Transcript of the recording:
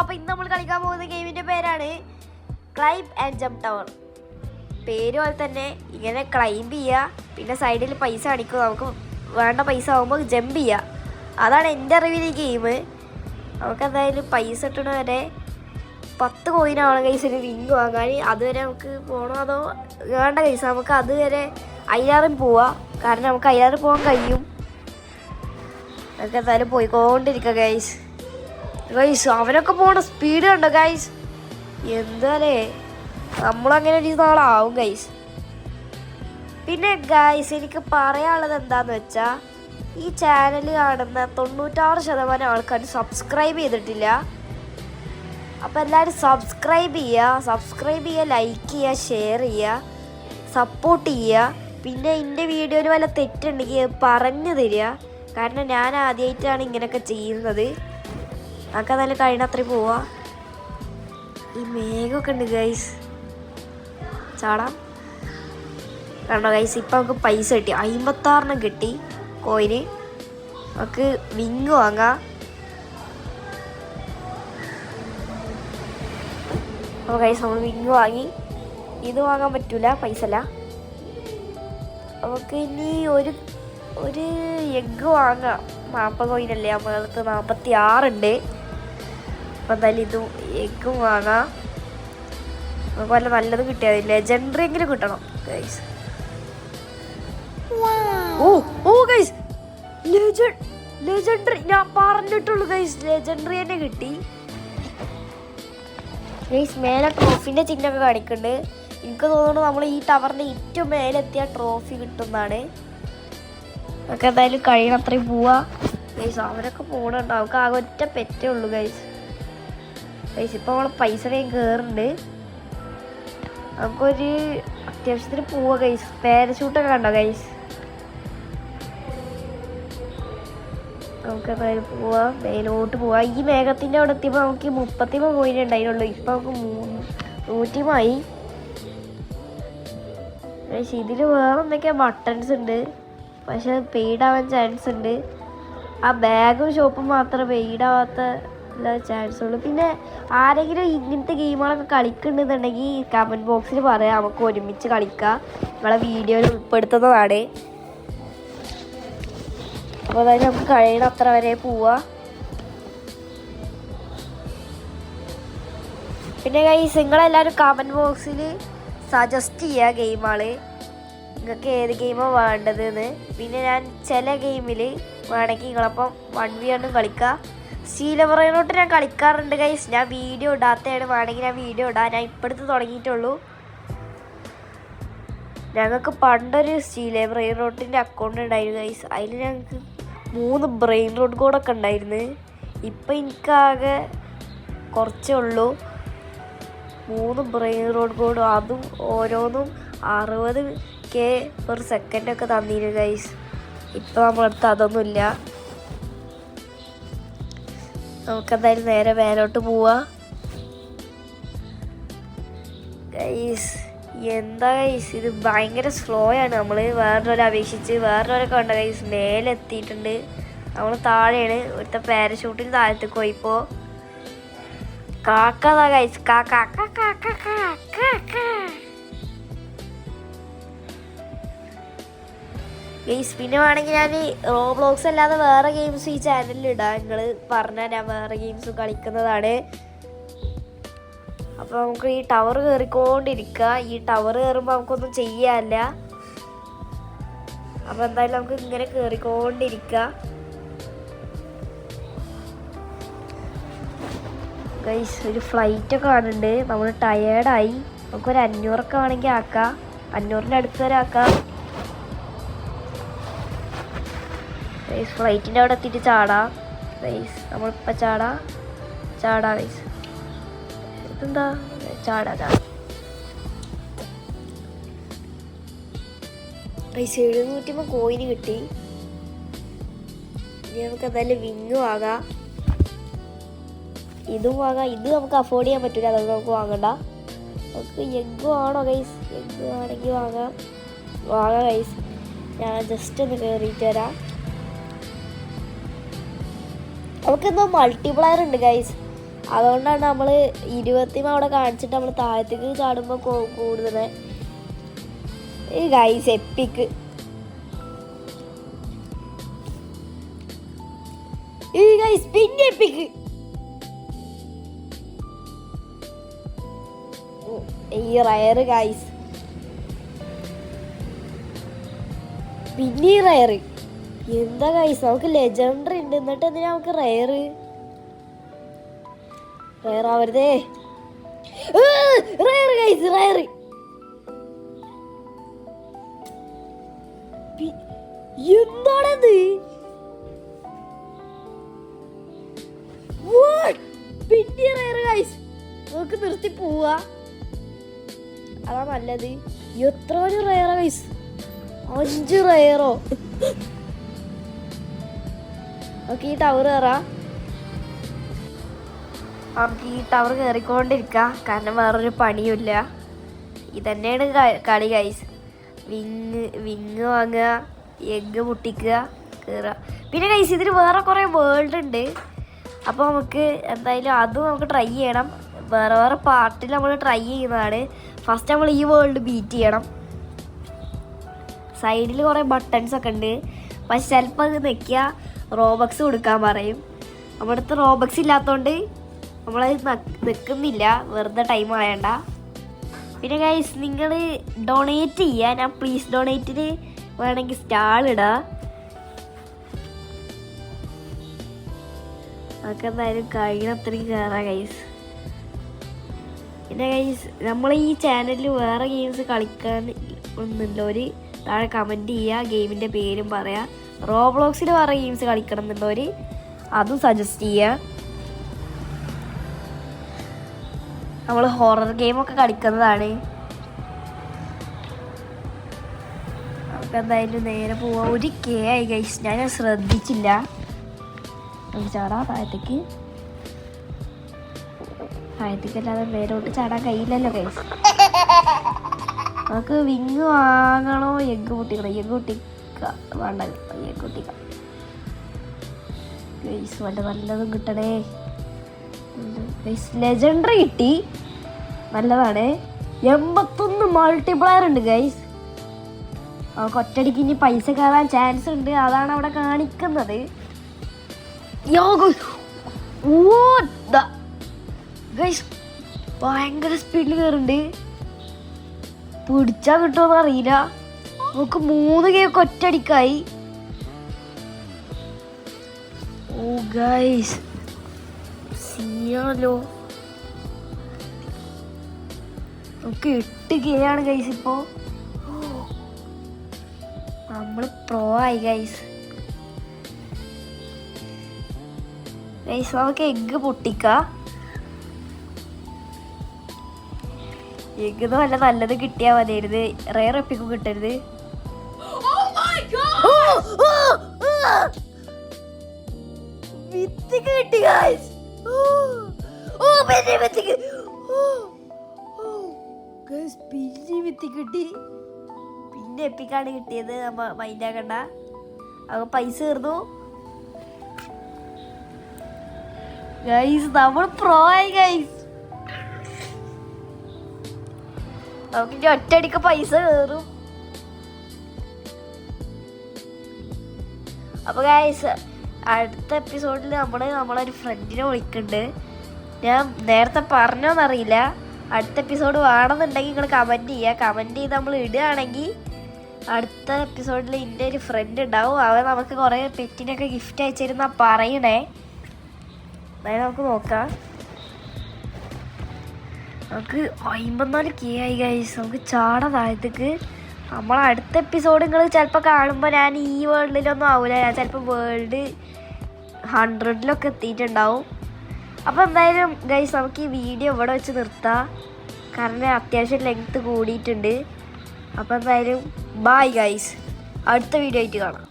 അപ്പോൾ ഇന്ന് നമ്മൾ കളിക്കാൻ പോകുന്ന ഗെയിമിൻ്റെ പേരാണ് ക്ലൈംബ് ആൻഡ് ജംപ് ടവർ. പേര് പോലെ തന്നെ ഇങ്ങനെ ക്ലൈംബ് ചെയ്യുക, പിന്നെ സൈഡിൽ പൈസ കാണിക്കുക, നമുക്ക് വേണ്ട പൈസ ആകുമ്പോൾ ജമ്പ് ചെയ്യുക. അതാണ് എൻ്റെ അറിവിൽ ഈ ഗെയിം. നമുക്ക് എന്തായാലും പൈസ ഇട്ടണ വരെ 10 കോയിനാണ് കൈസ് ഒരു റിങ് വാങ്ങാൻ. അതുവരെ നമുക്ക് പോകണോ അതോ വേണ്ട കൈസ്, നമുക്ക് അതുവരെ അയ്യാറും പോവാം, കാരണം നമുക്ക് അയ്യാറ് പോകാൻ കഴിയും. നമുക്ക് എന്തായാലും പോയിക്കൊണ്ടിരിക്കുക ഗൈസ്. ഗൈസ് അവനൊക്കെ പോകണ സ്പീഡ് കണ്ടോ ഗൈസ്, എന്താലേ നമ്മളങ്ങനെ ഒരു നാളാവും ഗൈസ്. പിന്നെ ഗൈസ് എനിക്ക് പറയാനുള്ളത് എന്താണെന്ന് വെച്ചാൽ, ഈ ചാനൽ കാണുന്ന 96% ആൾക്കാർ സബ്സ്ക്രൈബ് ചെയ്തിട്ടില്ല. അപ്പോൾ എല്ലാവരും സബ്സ്ക്രൈബ് ചെയ്യുക, ലൈക്ക് ചെയ്യുക, ഷെയർ ചെയ്യുക, സപ്പോർട്ട് ചെയ്യുക. പിന്നെ എൻ്റെ വീഡിയോയിൽ വല്ല തെറ്റുണ്ടെങ്കിൽ പറഞ്ഞു തരിക, കാരണം ഞാൻ ആദ്യമായിട്ടാണ് ഇങ്ങനെയൊക്കെ ചെയ്യുന്നത്. നമുക്ക് നല്ല കഴിയണത്രയും പോവാ. ഈ മേഘമൊക്കെ ഉണ്ട് ഗൈസ്, ചാടാം. കണ്ടോ ഗൈസ്, ഇപ്പം നമുക്ക് പൈസ കിട്ടി, 56 കിട്ടി കോയിന്. നമുക്ക് വിങ് വാങ്ങാം. അപ്പോൾ ഗൈസ് നമ്മൾ വിങ് വാങ്ങി. ഇത് വാങ്ങാൻ പറ്റൂല, പൈസ അല്ല. നമുക്ക് ഇനി ഒരു എഗ്ഗ് വാങ്ങാം. 40 കോയിനല്ലേ, നമ്മളടുത്ത് 46 ഉണ്ട്. അപ്പം എന്തായാലും ഇതും എഗ്ഗും വാങ്ങാം. നമുക്ക് വല്ല നല്ലത് കിട്ടിയാൽ മതി, ലെജൻഡറി എങ്കിലും കിട്ടണം ഗൈസ്. ഓ ഗൈസ്, ലെജൻഡറി ഞാൻ പറഞ്ഞിട്ടുള്ളൂ ഗൈസ്, ലെജൻഡറി തന്നെ കിട്ടി ഗൈസ്. മേലെ ട്രോഫിൻ്റെ ചിഹ്നമൊക്കെ കാണിക്കുന്നുണ്ട്. എനിക്ക് തോന്നുന്നു നമ്മൾ ഈ ടവറിൻ്റെ ഏറ്റവും മേലെത്തിയ ട്രോഫി കിട്ടുന്നതാണ്. നമുക്ക് എന്തായാലും കഴിയണത്രയും പോവാ ഗൈസ്. അവരൊക്കെ പോകണുണ്ടോ, നമുക്ക് ആകെ ഒറ്റ പെറ്റേ ഉള്ളൂ ഗൈസ്. ഇപ്പോൾ നമ്മൾ പൈസ വേഗം കയറുന്നുണ്ട്. നമുക്കൊരു അത്യാവശ്യത്തിന് പോവാ ഗൈസ്. പാരഷൂട്ടൊക്കെ കണ്ടോ ഗൈസ്. നമുക്ക് എന്തായാലും പോവാം, മേലോട്ട് പോവാം. ഈ മേഘത്തിൻ്റെ അവിടെ എത്തിയപ്പോൾ നമുക്ക് 33 കോയിൻ ഉണ്ടായിരുന്നുള്ളൂ. ഇപ്പം നമുക്ക് 100 ഗൈസ്. ഇതിൽ വേറെ എന്തൊക്കെയാ ബട്ടൺസ് ഉണ്ട്, പക്ഷെ പെയ്ഡ് ആവാൻ ചാൻസ് ഉണ്ട്. ആ ബാഗും ഷോപ്പും മാത്രമേ പെയ്ഡ് ആവാത്ത ചാൻസ് ഉള്ളൂ. പിന്നെ ആരെങ്കിലും ഇങ്ങനത്തെ ഗെയിമുകളൊക്കെ കളിക്കുന്നുണ്ടെന്നുണ്ടെങ്കിൽ കമൻറ്റ് ബോക്സിൽ പറയാം, നമുക്ക് ഒരുമിച്ച് കളിക്കാം. നമ്മളെ വീഡിയോയിൽ ഉൾപ്പെടുത്തുന്നതാണ്. അപ്പോൾ അതായത് നമുക്ക് കഴിയണ അത്ര വരെ പോവാ. പിന്നെ ഗൈസ് നിങ്ങളെല്ലാവരും കമൻറ്റ് ബോക്സിൽ സജസ്റ്റ് ചെയ്യുക ഗെയിമുകൾ, നിങ്ങൾക്ക് ഏത് ഗെയിമാണ് വേണ്ടതെന്ന്. പിന്നെ ഞാൻ ചില ഗെയിമിൽ വേണമെങ്കിൽ നിങ്ങളപ്പം 1v1 കളിക്കുക. സീലവറയിലോട്ട് ഞാൻ കളിക്കാറുണ്ട് ഗൈസ്. ഞാൻ വീഡിയോ ഇടാത്തതാണ്, വേണമെങ്കിൽ ഞാൻ വീഡിയോ ഇടാം. ഞാൻ ഇപ്പോഴത്തെ തുടങ്ങിയിട്ടുള്ളൂ. ഞങ്ങൾക്ക് പണ്ടൊരു സ്റ്റീലെ ബ്രെയിൻ റോട്ടിൻ്റെ അക്കൗണ്ട് ഉണ്ടായിരുന്നു ഗൈസ്. അതിൽ ഞങ്ങൾക്ക് 3 ബ്രെയിൻ റോഡ് കോഡൊക്കെ ഉണ്ടായിരുന്നു. ഇപ്പം എനിക്കാകെ കുറച്ചേ ഉള്ളൂ, 3 ബ്രെയിൻ റോഡ് കോഡും. അതും ഓരോന്നും 60k per second ഒക്കെ തന്നിരുന്നു ഗൈസ്. ഇപ്പം നമ്മളടുത്ത് അതൊന്നുമില്ല. നമുക്കെന്തായാലും നേരെ മേലോട്ട് പോവാ ഗൈസ്. എന്താ ഗൈസ്, ഇത് ഭയങ്കര സ്ലോ ആണ്. നമ്മൾ വേറൊരാളെ അപേക്ഷിച്ച് വേറൊരാളൊക്കെ ഉണ്ട് ഗൈസ്, മേലെ എത്തിയിട്ടുണ്ട്. നമ്മൾ താഴെയാണ്. ഒരുത്ത പാരഷൂട്ടിന് താഴത്തേക്ക് പോയിപ്പോൾ കാക്കതാ ഗൈസ്, ഗൈസ്. പിന്നെ വേണമെങ്കിൽ ഞാൻ റോബ്ലോക്സ് അല്ലാതെ വേറെ ഗെയിംസ് ഈ ചാനലിൽ ഇടാം. നിങ്ങൾ പറഞ്ഞാൽ ഞാൻ വേറെ ഗെയിംസ് കളിക്കുന്നതാണ്. അപ്പോൾ നമുക്ക് ഈ ടവർ കയറിക്കൊണ്ടിരിക്കുക. ഈ ടവർ കയറുമ്പോൾ നമുക്കൊന്നും ചെയ്യാനില്ല. അപ്പോൾ എന്തായാലും നമുക്ക് ഇങ്ങനെ കയറിക്കൊണ്ടിരിക്കുക ഗൈസ്. ഒരു ഫ്ലൈറ്റൊക്കെ കാണുന്നുണ്ട്. നമ്മൾ ടയേർഡായി. നമുക്കൊരു 500 വേണമെങ്കിൽ ആക്കാം, 500-ൻ്റെ അടുത്ത് വരെ ആക്കാം ഗൈസ്. ഫ്ലൈറ്റിൻ്റെ അവിടെ എത്തിയിട്ട് ചാടാം ഗൈസ്. നമ്മളിപ്പോൾ ചാടാ ഗൈസ്. ഇതെന്താ ചാടാ ഗൈസ്. 700 കോയിന് കിട്ടി. ഇനി നമുക്ക് എന്തായാലും വിങ് വാങ്ങാം, ഇതും വാങ്ങാം. ഇത് നമുക്ക് അഫോർഡ് ചെയ്യാൻ പറ്റില്ല, അതൊന്നും നമുക്ക് വാങ്ങണ്ട. നമുക്ക് എഗ്ഗ് വേണോ ഗൈസ്? എഗ്ഗ് വേണമെങ്കിൽ വാങ്ങാം ഗൈസ്. ഞാൻ ജസ്റ്റ് ഒന്ന് കയറിയിട്ട് വരാം. നമുക്കെന്തോ മൾട്ടിപ്ലയർ ഉണ്ട് ഗൈസ്, അതുകൊണ്ടാണ് നമ്മൾ 20 അവിടെ കാണിച്ചിട്ട് നമ്മൾ താഴത്തേക്ക് ചാടുമ്പോൾ കൂടുതൽ ഈ ഗൈസ് എപ്പിക്ക് ഈ ഗൈസ് പിന്നെ എപ്പിക്ക് ഈ റയർ ഗൈസ് പിന്നെ റയർ എന്താ ഗൈസ് നമുക്ക് ലെജൻഡറി ഉണ്ട് എന്നിട്ട് എന്തിനാ നമുക്ക് റയർ ആവരുതേ റയർ ഗൈസ് റയർ എന്താണത് പിന്നെ റയർ ഗൈസ് നമുക്ക് നിർത്തി പോവാ അതാ നല്ലത് എത്ര റയറാ ഗൈസ് 5 റയറോ നമുക്ക് ഈ ടവർ കയറാം നമുക്ക് ഈ ടവർ കയറിക്കൊണ്ടിരിക്കാം കാരണം വേറൊരു പണിയുമില്ല ഇതന്നെയാണ് കളി ഗൈസ് വിങ് വാങ്ങുക എഗ്ഗ് പൊട്ടിക്കുക കയറുക പിന്നെ ഗൈസ് ഇതിന് വേറെ കുറേ വേൾഡ് ഉണ്ട് അപ്പോൾ നമുക്ക് എന്തായാലും അതും നമുക്ക് ട്രൈ ചെയ്യണം വേറെ പാർട്ടിൽ നമ്മൾ ട്രൈ ചെയ്യുന്നതാണ് ഫസ്റ്റ് നമ്മൾ ഈ വേൾഡ് ബീറ്റ് ചെയ്യണം സൈഡിൽ കുറേ ബട്ടൺസ് ഒക്കെ ഉണ്ട് പക്ഷെ ചിലപ്പോൾ അത് നിൽക്കുക റോബക്സ് കൊടുക്കാൻ പറയും നമ്മുടെ അടുത്ത് റോബക്സ് ഇല്ലാത്തതുകൊണ്ട് നമ്മളത് നിൽക്കുന്നില്ല വെറുതെ ടൈം ആയണ്ട പിന്നെ ഗൈസ് നിങ്ങൾ ഡൊണേറ്റ് ചെയ്യുക ഞാൻ പ്ലീസ് ഡൊണേറ്റിന് വേണമെങ്കിൽ സ്റ്റാൾ ഇടാം അതൊക്കെ എന്തായാലും കഴിയണത്രയും കയറാം ഗൈസ് പിന്നെ ഗൈസ് നമ്മൾ ഈ ചാനലിൽ വേറെ ഗെയിംസ് കളിക്കാൻ ഒന്നുള്ളവർ താഴെ കമൻറ്റ് ചെയ്യുക ഗെയിമിൻ്റെ പേരും പറയാം റോബ്ലോക്സിൽ വേറെ ഗെയിംസ് കളിക്കണം എന്നുള്ളവർ അതും സജസ്റ്റ് ചെയ്യുക നമ്മൾ ഹൊറർ ഗെയിമൊക്കെ കളിക്കുന്നതാണ് നമുക്ക് എന്തായാലും നേരെ പോവാം ഒരു കെ ആയി ഗൈസ് ഞാൻ ശ്രദ്ധിച്ചില്ല ചാടാ താഴത്തേക്കല്ലാതെ നേരോട്ട് ചാടാൻ കഴിയില്ലല്ലോ ഗൈസ് നമുക്ക് വിങ് വാങ്ങണോ എഗ്ഗ് പൊട്ടിക്കണോ എഗ്ഗ് പൊട്ടിക്ക വേണ്ട എഗ്ഗ് പൊട്ടിക്കാം ഗൈസ് വല്ല നല്ലതും കിട്ടണേ ഗൈസ് ലെജൻഡറി കിട്ടി നല്ലതാണ് 81 മൾട്ടിപ്ലയർ ഉണ്ട് ഗൈസ് നമുക്ക് ഒറ്റടിക്ക് ഇനി പൈസ കയറാൻ ചാൻസ് ഉണ്ട് അതാണ് അവിടെ കാണിക്കുന്നത് ഗൈസ് ഭയങ്കര സ്പീഡിൽ കയറുന്നുണ്ട് പിടിച്ചാൽ കിട്ടുമെന്ന് അറിയില്ല നമുക്ക് 3 കേക്ക് ഒറ്റടിക്കായി ഓ ഗൈസ് സീയാലോ നമുക്ക് 8 കെ ആണ് ഗൈസ് ഇപ്പോ നമ്മൾ പ്രോ ആയി ഗൈസ് നമുക്ക് എഗ്ഗ് പൊട്ടിക്കാം എഗ്ഗ് വല്ല നല്ലത് കിട്ടിയാൽ മതിയായിരുന്നു റയർ എപ്പിക്കും കിട്ടരുത് വിത്തിക്ക് കിട്ടി ഗൈസ് പിന്നെ വിത്തിക്ക് കിട്ടി പിന്നെ എപ്പിക്കാണ് കിട്ടിയത് മൈൻഡ് ആക്കണ്ട അവ പൈസ തീർന്നു ഗൈസ് നമ്മൾ പ്രോ ആയി ഗൈസ് നമുക്ക് ഇനി ഒറ്റയടിക്ക് പൈസ കയറും അപ്പൊ ഗൈസ് അടുത്ത എപ്പിസോഡിൽ നമ്മളൊരു ഫ്രണ്ടിനെ വിളിക്കുന്നുണ്ട് ഞാൻ നേരത്തെ പറഞ്ഞോന്നറിയില്ല അടുത്ത എപ്പിസോഡ് വേണമെന്നുണ്ടെങ്കിൽ നിങ്ങൾ കമൻറ്റ് ചെയ്യുക കമൻറ്റ് ചെയ്ത് നമ്മൾ ഇടുകയാണെങ്കിൽ അടുത്ത എപ്പിസോഡിൽ എൻ്റെ ഒരു ഫ്രണ്ട് ഉണ്ടാവും അവൻ നമുക്ക് കുറേ പെറ്റിനൊക്കെ ഗിഫ്റ്റ് അയച്ചിരുന്നാ പറയണേ അതായത് നമുക്ക് നോക്കാം നമുക്ക് 54 കെ ആയി ഗൈസ് നമുക്ക് ചാട താഴത്തേക്ക് നമ്മൾ അടുത്ത എപ്പിസോഡ് നിങ്ങൾ ചിലപ്പോൾ കാണുമ്പോൾ ഞാൻ ഈ വേൾഡിലൊന്നും ആവില്ല ഞാൻ ചിലപ്പോൾ വേൾഡ് 100 എത്തിയിട്ടുണ്ടാവും അപ്പോൾ എന്തായാലും ഗൈസ് നമുക്ക് ഈ വീഡിയോ ഇവിടെ വെച്ച് നിർത്താം കാരണം അത്യാവശ്യം ലെങ്ത്ത് കൂടിയിട്ടുണ്ട് അപ്പോൾ എന്തായാലും ബൈ ഗൈസ് അടുത്ത വീഡിയോ ആയിട്ട് കാണാം